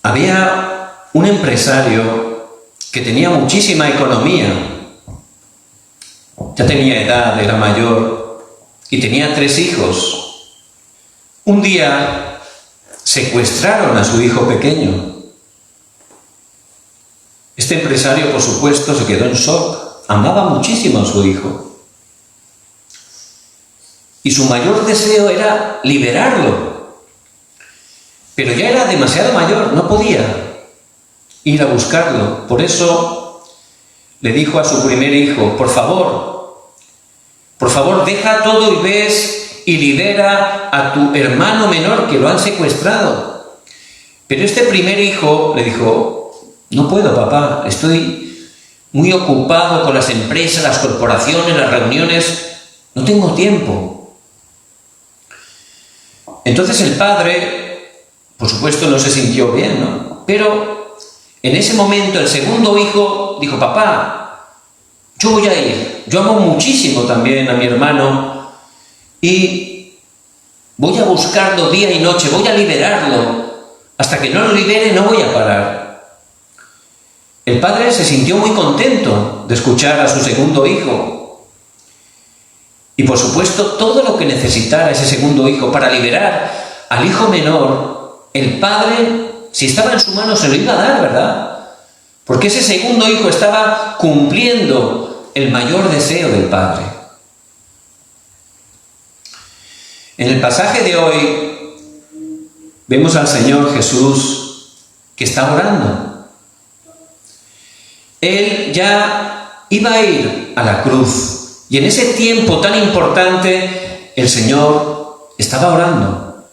Había un empresario que tenía muchísima economía, ya tenía edad, era mayor y tenía 3 hijos. Un día secuestraron a su hijo pequeño. Este empresario, por supuesto, se quedó en shock. Amaba muchísimo a su hijo. Y su mayor deseo era liberarlo. Pero ya era demasiado mayor, no podía ir a buscarlo. Por eso le dijo a su primer hijo: por favor, deja todo y ves y libera a tu hermano menor, que lo han secuestrado. Pero este primer hijo le dijo: no puedo, papá, estoy muy ocupado con las empresas, las corporaciones, las reuniones, no tengo tiempo. Entonces el padre, por supuesto, no se sintió bien, ¿no? Pero en ese momento el segundo hijo dijo: papá, yo voy a ir, yo amo muchísimo también a mi hermano y voy a buscarlo día y noche, voy a liberarlo, hasta que no lo libere no voy a parar. El padre se sintió muy contento de escuchar a su segundo hijo. Y por supuesto, todo lo que necesitara ese segundo hijo para liberar al hijo menor, el padre, si estaba en su mano, se lo iba a dar, ¿verdad? Porque ese segundo hijo estaba cumpliendo el mayor deseo del padre. En el pasaje de hoy vemos al Señor Jesús que está orando. Él ya iba a ir a la cruz y en ese tiempo tan importante el Señor estaba orando.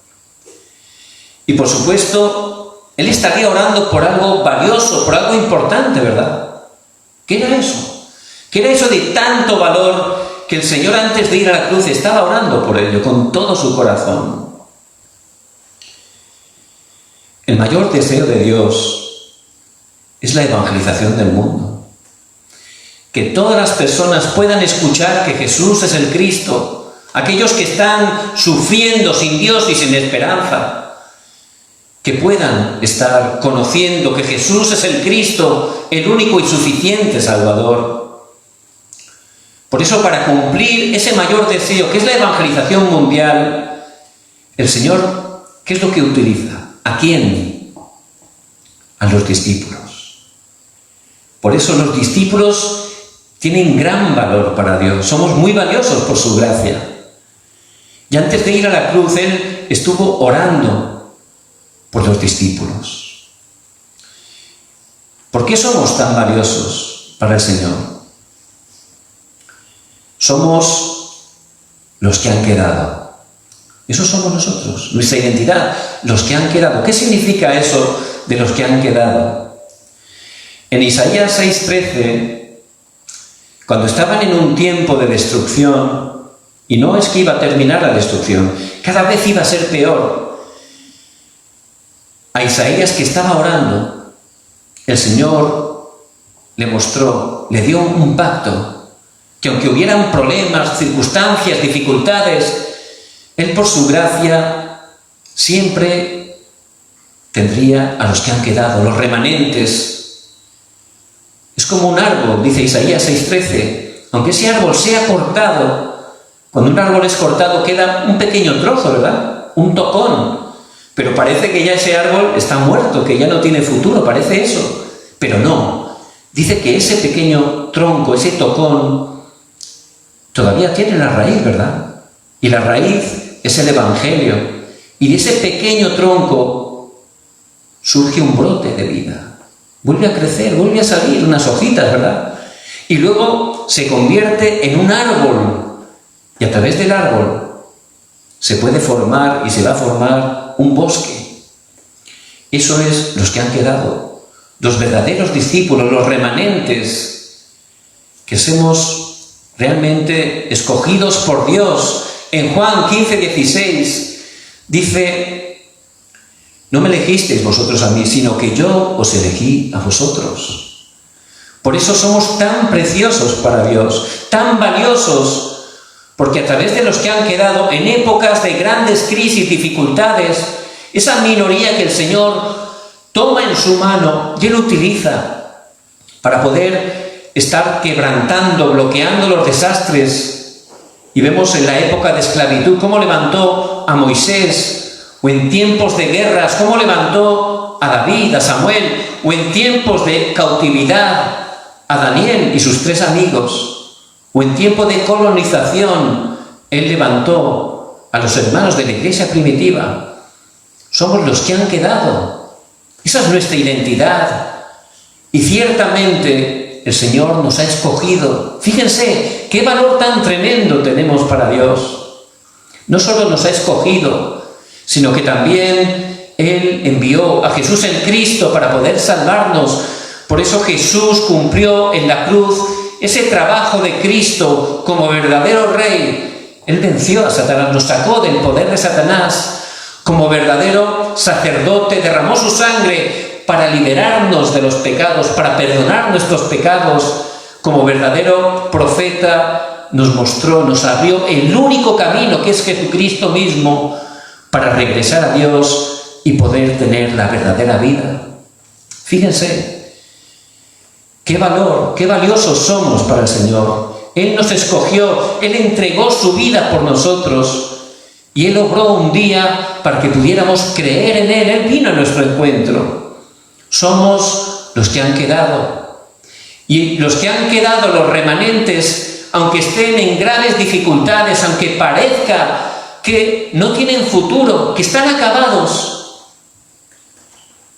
Y por supuesto, Él estaría orando por algo valioso, por algo importante, ¿verdad? ¿Qué era eso? ¿Qué era eso de tanto valor que el Señor, antes de ir a la cruz, estaba orando por ello con todo su corazón? El mayor deseo de Dios es la evangelización del mundo. Que todas las personas puedan escuchar que Jesús es el Cristo. Aquellos que están sufriendo sin Dios y sin esperanza, que puedan estar conociendo que Jesús es el Cristo, el único y suficiente Salvador. Por eso, para cumplir ese mayor deseo, que es la evangelización mundial, el Señor, ¿qué es lo que utiliza? ¿A quién? A los discípulos. Por eso los discípulos tienen gran valor para Dios. Somos muy valiosos por su gracia. Y antes de ir a la cruz, Él estuvo orando por los discípulos. ¿Por qué somos tan valiosos para el Señor? Somos los que han quedado. Eso somos nosotros, nuestra identidad, los que han quedado. ¿Qué significa eso de los que han quedado? En Isaías 6:13, cuando estaban en un tiempo de destrucción, y no es que iba a terminar la destrucción, cada vez iba a ser peor, a Isaías, que estaba orando, el Señor le mostró, le dio un pacto, que aunque hubieran problemas, circunstancias, dificultades, Él, por su gracia, siempre tendría a los que han quedado, los remanentes. Es como un árbol, dice Isaías 6:13. Aunque ese árbol sea cortado, cuando un árbol es cortado queda un pequeño trozo, ¿verdad? Un tocón. Pero parece que ya ese árbol está muerto, que ya no tiene futuro, parece eso. Pero no. Dice que ese pequeño tronco, ese tocón, todavía tiene la raíz, ¿verdad? Y la raíz es el Evangelio. Y de ese pequeño tronco surge un brote de vida. Vuelve a crecer, vuelve a salir unas hojitas, ¿verdad? Y luego se convierte en un árbol. Y a través del árbol se puede formar y se va a formar un bosque. Eso es los que han quedado, los verdaderos discípulos, los remanentes, que somos realmente escogidos por Dios. En Juan 15:16 dice: no me elegisteis vosotros a mí, sino que yo os elegí a vosotros. Por eso somos tan preciosos para Dios, tan valiosos, porque a través de los que han quedado en épocas de grandes crisis, dificultades, esa minoría que el Señor toma en su mano y Él utiliza para poder estar quebrantando, bloqueando los desastres. Y vemos en la época de esclavitud cómo levantó a Moisés, o en tiempos de guerras, cómo levantó a David, a Samuel, o en tiempos de cautividad, a Daniel y sus 3 amigos, o en tiempo de colonización, Él levantó a los hermanos de la iglesia primitiva. Somos los que han quedado. Esa es nuestra identidad. Y ciertamente el Señor nos ha escogido. Fíjense qué valor tan tremendo tenemos para Dios. No solo nos ha escogido, sino que también Él envió a Jesús el Cristo para poder salvarnos. Por eso Jesús cumplió en la cruz ese trabajo de Cristo como verdadero Rey. Él venció a Satanás, nos sacó del poder de Satanás. Como verdadero sacerdote derramó su sangre para liberarnos de los pecados, para perdonar nuestros pecados. Como verdadero profeta nos mostró, nos abrió el único camino, que es Jesucristo mismo, para regresar a Dios y poder tener la verdadera vida. Fíjense, qué valor, qué valiosos somos para el Señor. Él nos escogió, Él entregó su vida por nosotros y Él obró un día para que pudiéramos creer en Él. Él vino a nuestro encuentro. Somos los que han quedado. Y los que han quedado, los remanentes, aunque estén en graves dificultades, aunque parezca que no tienen futuro, que están acabados,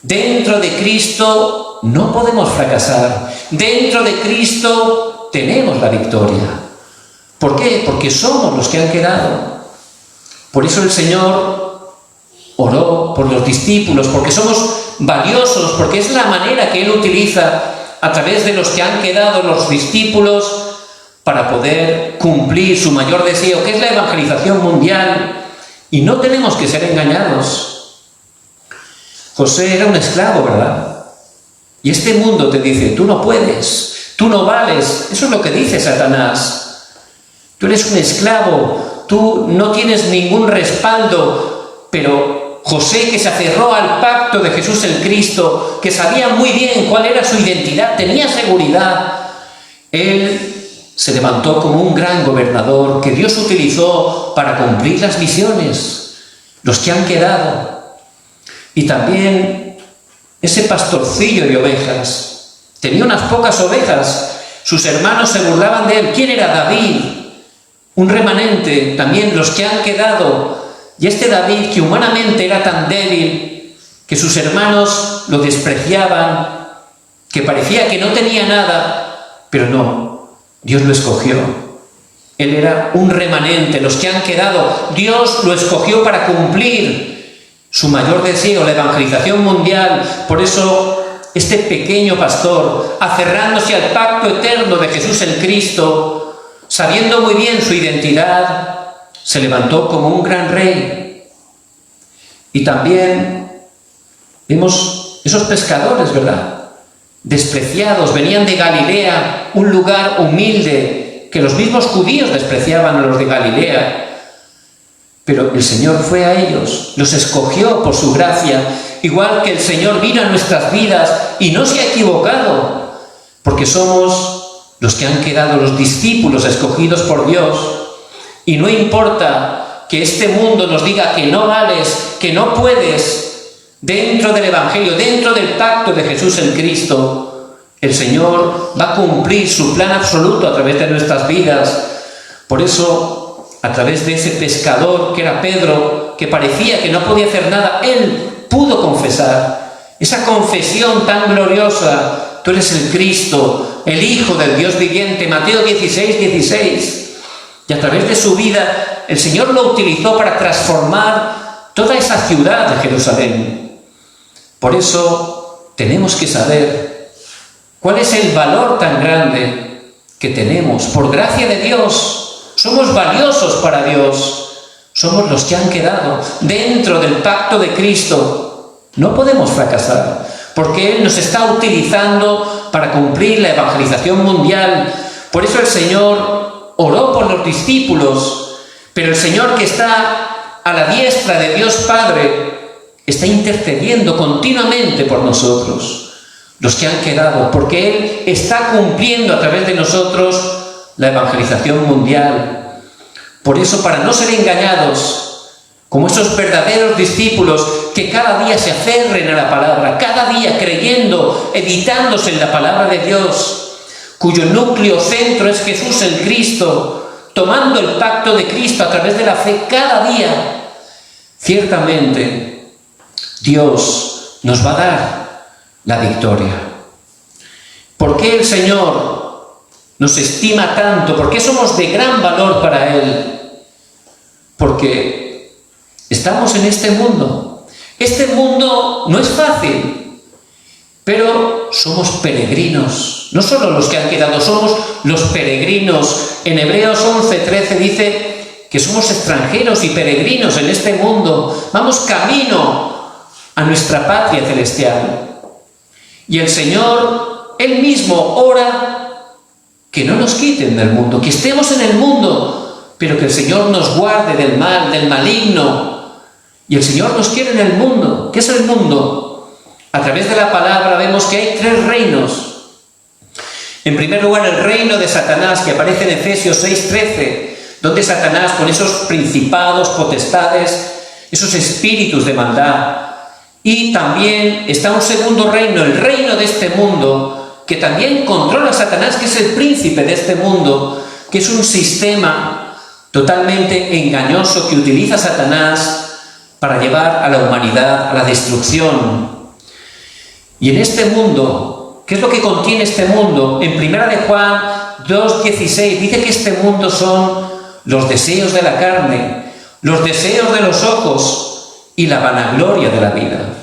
dentro de Cristo no podemos fracasar. Dentro de Cristo tenemos la victoria. ¿Por qué? Porque somos los que han quedado. Por eso el Señor oró por los discípulos, porque somos valiosos, porque es la manera que Él utiliza a través de los que han quedado, los discípulos, para poder cumplir su mayor deseo, que es la evangelización mundial. Y no tenemos que ser engañados. José era un esclavo, ¿verdad? Y este mundo te dice, tú no puedes, tú no vales. Eso es lo que dice Satanás. Tú eres un esclavo, tú no tienes ningún respaldo. Pero José, que se aferró al pacto de Jesús el Cristo, que sabía muy bien cuál era su identidad, tenía seguridad, él se levantó como un gran gobernador que Dios utilizó para cumplir las misiones, los que han quedado. Y también ese pastorcillo de ovejas, tenía unas pocas ovejas, sus hermanos se burlaban de él. ¿Quién era David? Un remanente, también los que han quedado. Y este David, que humanamente era tan débil, que sus hermanos lo despreciaban, que parecía que no tenía nada, pero no, Dios lo escogió. Él era un remanente, los que han quedado. Dios lo escogió para cumplir su mayor deseo, la evangelización mundial. Por eso, este pequeño pastor, aferrándose al pacto eterno de Jesús el Cristo, sabiendo muy bien su identidad, se levantó como un gran rey. Y también vemos esos pescadores, ¿verdad? Despreciados, venían de Galilea, un lugar humilde, que los mismos judíos despreciaban a los de Galilea. Pero el Señor fue a ellos, los escogió por su gracia, igual que el Señor vino a nuestras vidas y no se ha equivocado, porque somos los que han quedado, los discípulos escogidos por Dios. Y no importa que este mundo nos diga que no vales, que no puedes, dentro del Evangelio, dentro del pacto de Jesús en Cristo, el Señor va a cumplir su plan absoluto a través de nuestras vidas. Por eso, a través de ese pescador que era Pedro, que parecía que no podía hacer nada, él pudo confesar. Esa confesión tan gloriosa: tú eres el Cristo, el Hijo del Dios viviente, Mateo 16, 16. Y a través de su vida, el Señor lo utilizó para transformar toda esa ciudad de Jerusalén. Por eso tenemos que saber cuál es el valor tan grande que tenemos. Por gracia de Dios, somos valiosos para Dios. Somos los que han quedado dentro del pacto de Cristo. No podemos fracasar, porque Él nos está utilizando para cumplir la evangelización mundial. Por eso el Señor oró por los discípulos, pero el Señor, que está a la diestra de Dios Padre, está intercediendo continuamente por nosotros, los que han quedado, porque Él está cumpliendo a través de nosotros la evangelización mundial. Por eso, para no ser engañados, como esos verdaderos discípulos que cada día se aferren a la palabra, cada día creyendo, editándose en la palabra de Dios, cuyo núcleo centro es Jesús el Cristo, tomando el pacto de Cristo a través de la fe cada día, ciertamente Dios nos va a dar la victoria. ¿Por qué el Señor nos estima tanto? ¿Por qué somos de gran valor para Él? Porque estamos en este mundo. Este mundo no es fácil, pero somos peregrinos. No solo los que han quedado, somos los peregrinos. En Hebreos 11:13 dice que somos extranjeros y peregrinos en este mundo. Vamos camino a nuestra patria celestial. Y el Señor, Él mismo, ora que no nos quiten del mundo, que estemos en el mundo, pero que el Señor nos guarde del mal, del maligno. Y el Señor nos quiere en el mundo. ¿Qué es el mundo? A través de la palabra vemos que hay 3 reinos. En primer lugar, el reino de Satanás, que aparece en Efesios 6:13, donde Satanás, con esos principados, potestades, esos espíritus de maldad. Y también está un segundo reino, el reino de este mundo, que también controla a Satanás, que es el príncipe de este mundo, que es un sistema totalmente engañoso que utiliza Satanás para llevar a la humanidad a la destrucción. Y en este mundo, ¿qué es lo que contiene este mundo? En 1 de Juan 2:16 dice que este mundo son los deseos de la carne, los deseos de los ojos y la vanagloria de la vida.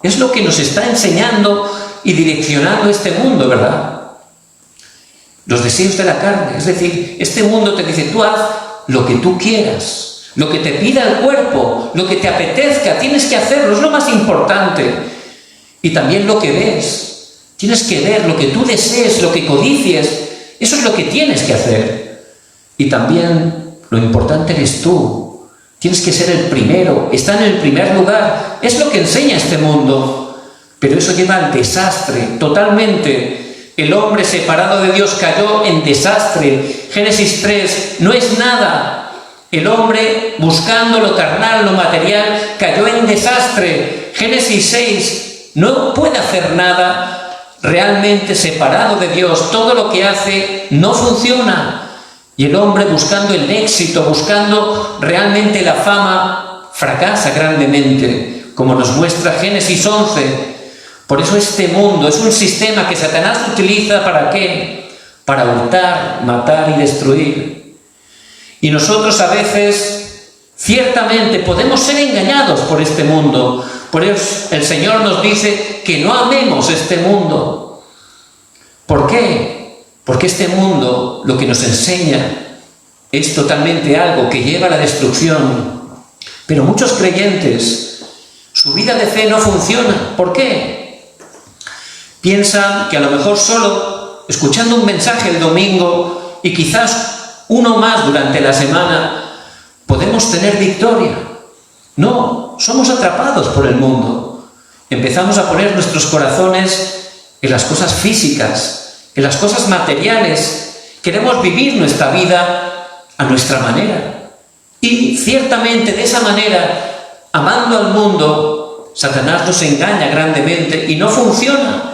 Es lo que nos está enseñando y direccionando este mundo, ¿verdad? Los deseos de la carne, es decir, este mundo te dice, tú haz lo que tú quieras. Lo que te pida el cuerpo, lo que te apetezca, tienes que hacerlo, es lo más importante. Y también lo que ves. Tienes que ver lo que tú desees, lo que codicies, eso es lo que tienes que hacer. Y también lo importante eres tú. Tienes que ser el primero, estar en el primer lugar. Es lo que enseña este mundo. Pero eso lleva al desastre, totalmente. El hombre separado de Dios cayó en desastre. Génesis 3, no es nada. El hombre, buscando lo carnal, lo material, cayó en desastre. Génesis 6, no puede hacer nada realmente separado de Dios. Todo lo que hace no funciona. Y el hombre, buscando el éxito, buscando realmente la fama, fracasa grandemente, como nos muestra Génesis 11. Por eso este mundo es un sistema que Satanás utiliza, ¿para qué? Para hurtar, matar y destruir. Y nosotros a veces, ciertamente, podemos ser engañados por este mundo. Por eso el Señor nos dice que no amemos este mundo. ¿Por qué? Porque este mundo lo que nos enseña es totalmente algo que lleva a la destrucción. Pero muchos creyentes, su vida de fe no funciona. ¿Por qué? Piensan que a lo mejor solo escuchando un mensaje el domingo y quizás uno más durante la semana, podemos tener victoria. No, somos atrapados por el mundo. Empezamos a poner nuestros corazones en las cosas físicas, en las cosas materiales. Queremos vivir nuestra vida a nuestra manera. Y ciertamente de esa manera, amando al mundo, Satanás nos engaña grandemente y no funciona.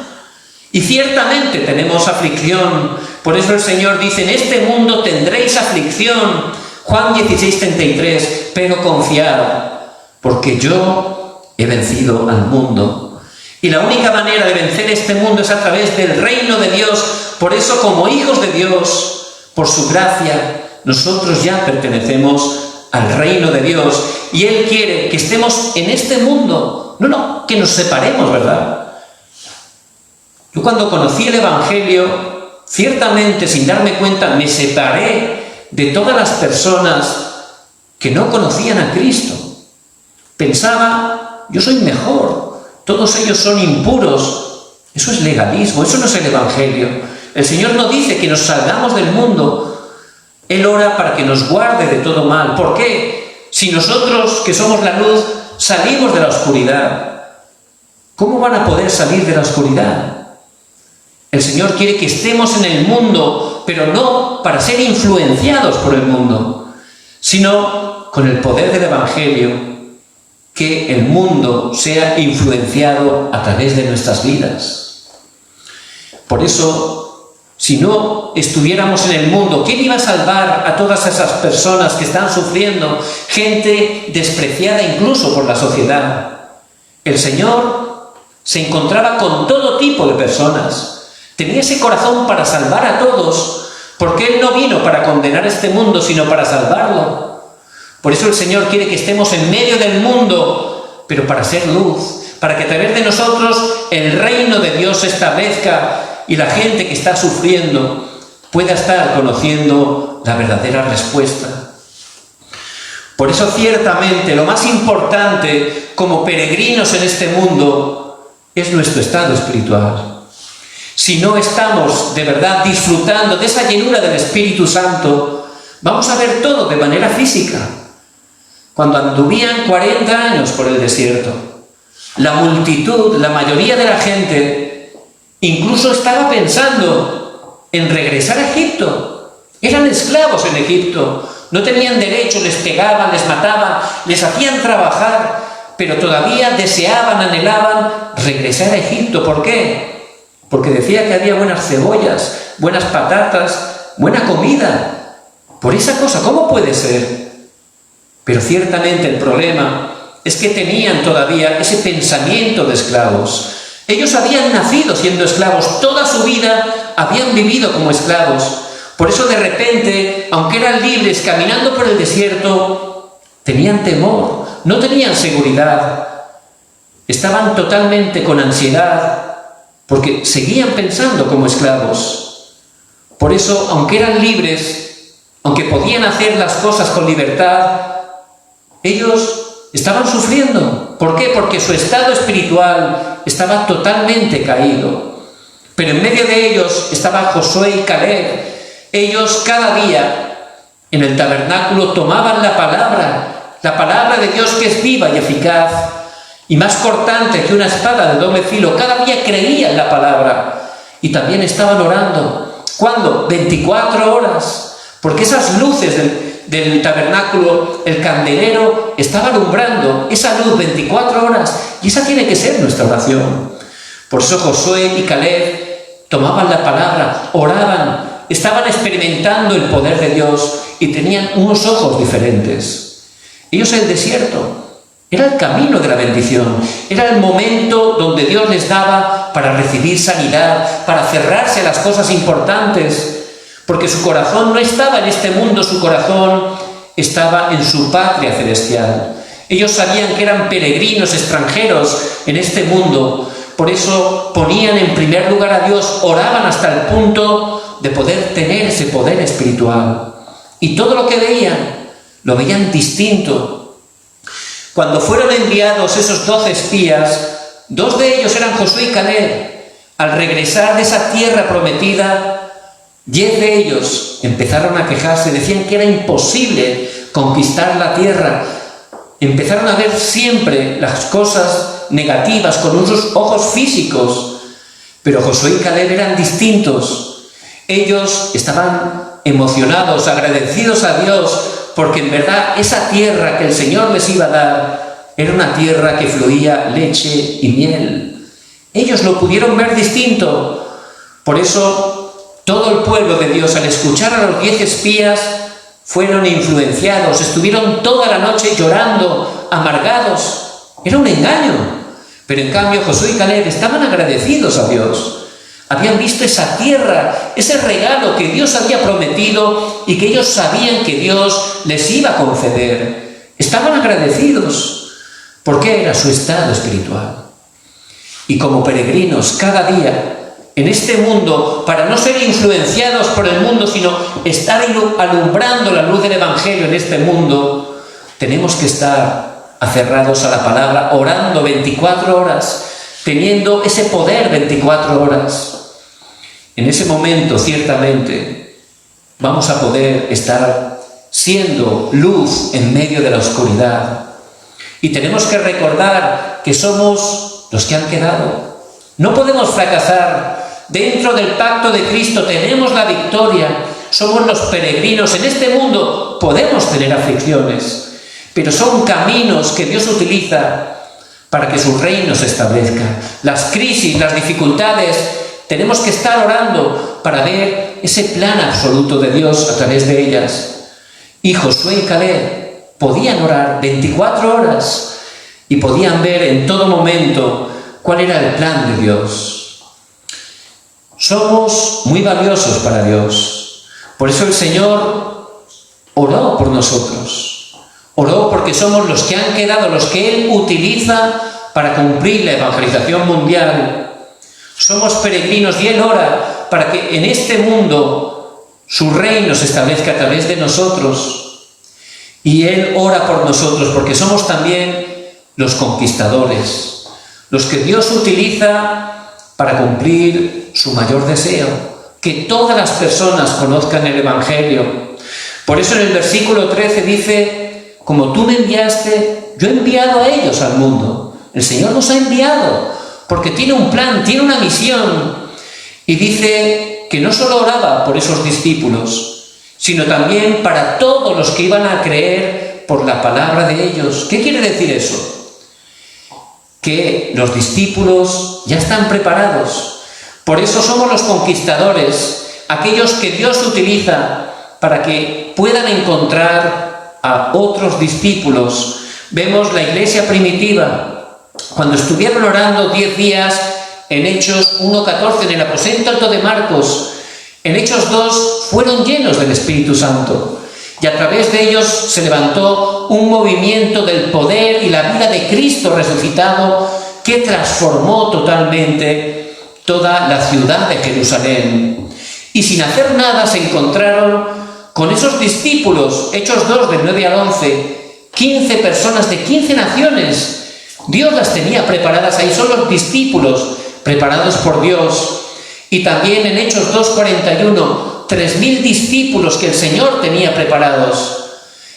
Y ciertamente tenemos aflicción. Por eso el Señor dice, en este mundo tendréis aflicción. Juan 16:33, pero confiad, porque yo he vencido al mundo. Y la única manera de vencer este mundo es a través del reino de Dios. Por eso, como hijos de Dios, por su gracia, nosotros ya pertenecemos al reino de Dios. Y Él quiere que estemos en este mundo. No, que nos separemos, ¿verdad? Yo cuando conocí el Evangelio, ciertamente sin darme cuenta, me separé de todas las personas que no conocían a Cristo. Pensaba, yo soy mejor, todos ellos son impuros. Eso es legalismo, eso no es el Evangelio. El Señor no dice que nos salgamos del mundo. Él ora para que nos guarde de todo mal. ¿Por qué? Si nosotros, que somos la luz, salimos de la oscuridad. ¿Cómo van a poder salir de la oscuridad? El Señor quiere que estemos en el mundo, pero no para ser influenciados por el mundo, sino con el poder del Evangelio, que el mundo sea influenciado a través de nuestras vidas. Por eso, si no estuviéramos en el mundo, ¿quién iba a salvar a todas esas personas que están sufriendo? Gente despreciada incluso por la sociedad. El Señor se encontraba con todo tipo de personas. Tenía ese corazón para salvar a todos, porque Él no vino para condenar este mundo, sino para salvarlo. Por eso el Señor quiere que estemos en medio del mundo, pero para ser luz, para que a través de nosotros el reino de Dios se establezca y la gente que está sufriendo pueda estar conociendo la verdadera respuesta. Por eso ciertamente lo más importante como peregrinos en este mundo es nuestro estado espiritual. Si no estamos de verdad disfrutando de esa llenura del Espíritu Santo, vamos a ver todo de manera física. Cuando anduvían 40 años por el desierto, la multitud, la mayoría de la gente, incluso estaba pensando en regresar a Egipto. Eran esclavos en Egipto, no tenían derecho, les pegaban, les mataban, les hacían trabajar, pero todavía deseaban, anhelaban regresar a Egipto. ¿Por qué? Porque decía que había buenas cebollas, buenas patatas, buena comida. Por esa cosa, ¿cómo puede ser? Pero ciertamente el problema es que tenían todavía ese pensamiento de esclavos. Ellos habían nacido siendo esclavos, toda su vida habían vivido como esclavos. Por eso de repente, aunque eran libres caminando por el desierto, tenían temor, no tenían seguridad. Estaban totalmente con ansiedad porque seguían pensando como esclavos. Por eso, aunque eran libres, aunque podían hacer las cosas con libertad, ellos estaban sufriendo. ¿Por qué? Porque su estado espiritual estaba totalmente caído. Pero en medio de ellos estaba Josué y Caleb. Ellos cada día en el tabernáculo tomaban la palabra de Dios, que es viva y eficaz y más cortante que una espada de doble filo. Cada día creían en la palabra y también estaban orando. ¿Cuándo? 24 horas. Porque esas luces del tabernáculo, el candelero, estaba alumbrando esa luz 24 horas, y esa tiene que ser nuestra oración. Por eso Josué y Caleb tomaban la palabra, oraban, estaban experimentando el poder de Dios y tenían unos ojos diferentes. Ellos, el desierto era el camino de la bendición, era el momento donde Dios les daba para recibir sanidad, para cerrarse a las cosas importantes, porque su corazón no estaba en este mundo, su corazón estaba en su patria celestial. Ellos sabían que eran peregrinos, extranjeros en este mundo. Por eso ponían en primer lugar a Dios, oraban hasta el punto de poder tener ese poder espiritual. Y todo lo que veían, lo veían distinto. Cuando fueron enviados esos 12 espías, 2 de ellos eran Josué y Caleb. Al regresar de esa tierra prometida, 10 de ellos empezaron a quejarse, decían que era imposible conquistar la tierra. Empezaron a ver siempre las cosas negativas con unos ojos físicos. Pero Josué y Caleb eran distintos. Ellos estaban emocionados, agradecidos a Dios, porque en verdad esa tierra que el Señor les iba a dar era una tierra que fluía leche y miel. Ellos lo pudieron ver distinto. Por eso todo el pueblo de Dios, al escuchar a los 10 espías, fueron influenciados, estuvieron toda la noche llorando, amargados. Era un engaño. Pero en cambio Josué y Caleb estaban agradecidos a Dios. Habían visto esa tierra, ese regalo que Dios había prometido y que ellos sabían que Dios les iba a conceder. Estaban agradecidos porque era su estado espiritual. Y como peregrinos cada día en este mundo, para no ser influenciados por el mundo, sino estar alumbrando la luz del Evangelio en este mundo, tenemos que estar aferrados a la palabra, orando 24 horas, teniendo ese poder 24 horas. En ese momento, ciertamente, vamos a poder estar siendo luz en medio de la oscuridad. Y tenemos que recordar que somos los que han quedado. No podemos fracasar. Dentro del pacto de Cristo tenemos la victoria. Somos los peregrinos. En este mundo podemos tener aflicciones, pero son caminos que Dios utiliza para que su reino se establezca. Las crisis, las dificultades, tenemos que estar orando para ver ese plan absoluto de Dios a través de ellas. Y Josué y Caleb podían orar 24 horas y podían ver en todo momento cuál era el plan de Dios. Somos muy valiosos para Dios. Por eso el Señor oró por nosotros. Oró porque somos los que han quedado, los que Él utiliza para cumplir la evangelización mundial. Somos peregrinos y Él ora para que en este mundo su reino se establezca a través de nosotros. Y Él ora por nosotros porque somos también los conquistadores, los que Dios utiliza para cumplir su mayor deseo, que todas las personas conozcan el Evangelio. Por eso en el versículo 13 dice: como tú me enviaste, yo he enviado a ellos al mundo. El Señor nos ha enviado porque tiene un plan, tiene una misión. Y dice que no solo oraba por esos discípulos, sino también para todos los que iban a creer por la palabra de ellos. ¿Qué quiere decir eso? Que los discípulos ya están preparados. Por eso somos los conquistadores, aquellos que Dios utiliza para que puedan encontrar a otros discípulos. Vemos la iglesia primitiva, cuando estuvieron orando 10 días en Hechos 1:14, en el aposento alto de Marcos. En Hechos 2 fueron llenos del Espíritu Santo y a través de ellos se levantó un movimiento del poder y la vida de Cristo resucitado que transformó totalmente toda la ciudad de Jerusalén. Y sin hacer nada se encontraron con esos discípulos, Hechos 2 del 9 al 11, 15 personas de 15 naciones. Dios las tenía preparadas ahí, son los discípulos preparados por Dios. Y también en Hechos 2:41, 3.000 discípulos que el Señor tenía preparados.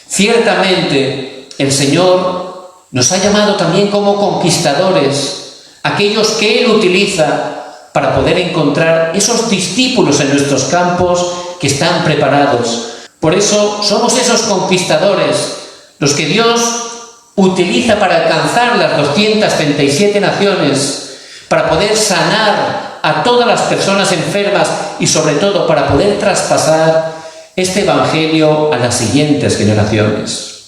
Ciertamente, el Señor nos ha llamado también como conquistadores, aquellos que Él utiliza para poder encontrar esos discípulos en nuestros campos que están preparados. Por eso somos esos conquistadores, los que Dios utiliza para alcanzar las 237 naciones, para poder sanar a todas las personas enfermas y sobre todo para poder traspasar este evangelio a las siguientes generaciones.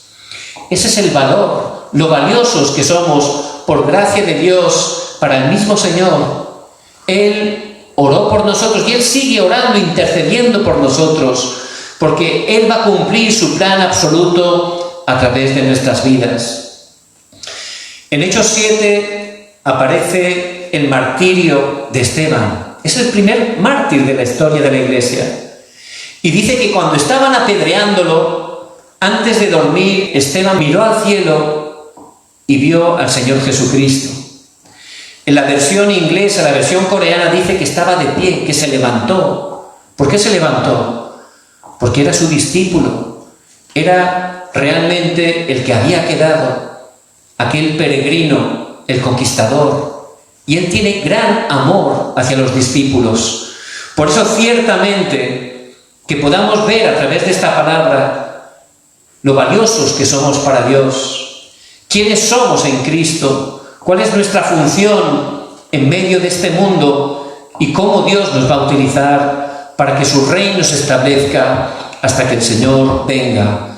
Ese es el valor, lo valiosos que somos por gracia de Dios para el mismo Señor. Él oró por nosotros y Él sigue orando, intercediendo por nosotros, porque Él va a cumplir su plan absoluto a través de nuestras vidas. En Hechos 7 aparece el martirio de Esteban. Es el primer mártir de la historia de la iglesia. Y dice que cuando estaban apedreándolo, antes de dormir, Esteban miró al cielo y vio al Señor Jesucristo. En la versión inglesa, la versión coreana, dice que estaba de pie, que se levantó. ¿Por qué se levantó? Porque era su discípulo. Era realmente el que había quedado, aquel peregrino, el conquistador. Y Él tiene gran amor hacia los discípulos. Por eso ciertamente que podamos ver a través de esta palabra lo valiosos que somos para Dios, quiénes somos en Cristo, cuál es nuestra función en medio de este mundo y cómo Dios nos va a utilizar para que su reino se establezca hasta que el Señor venga.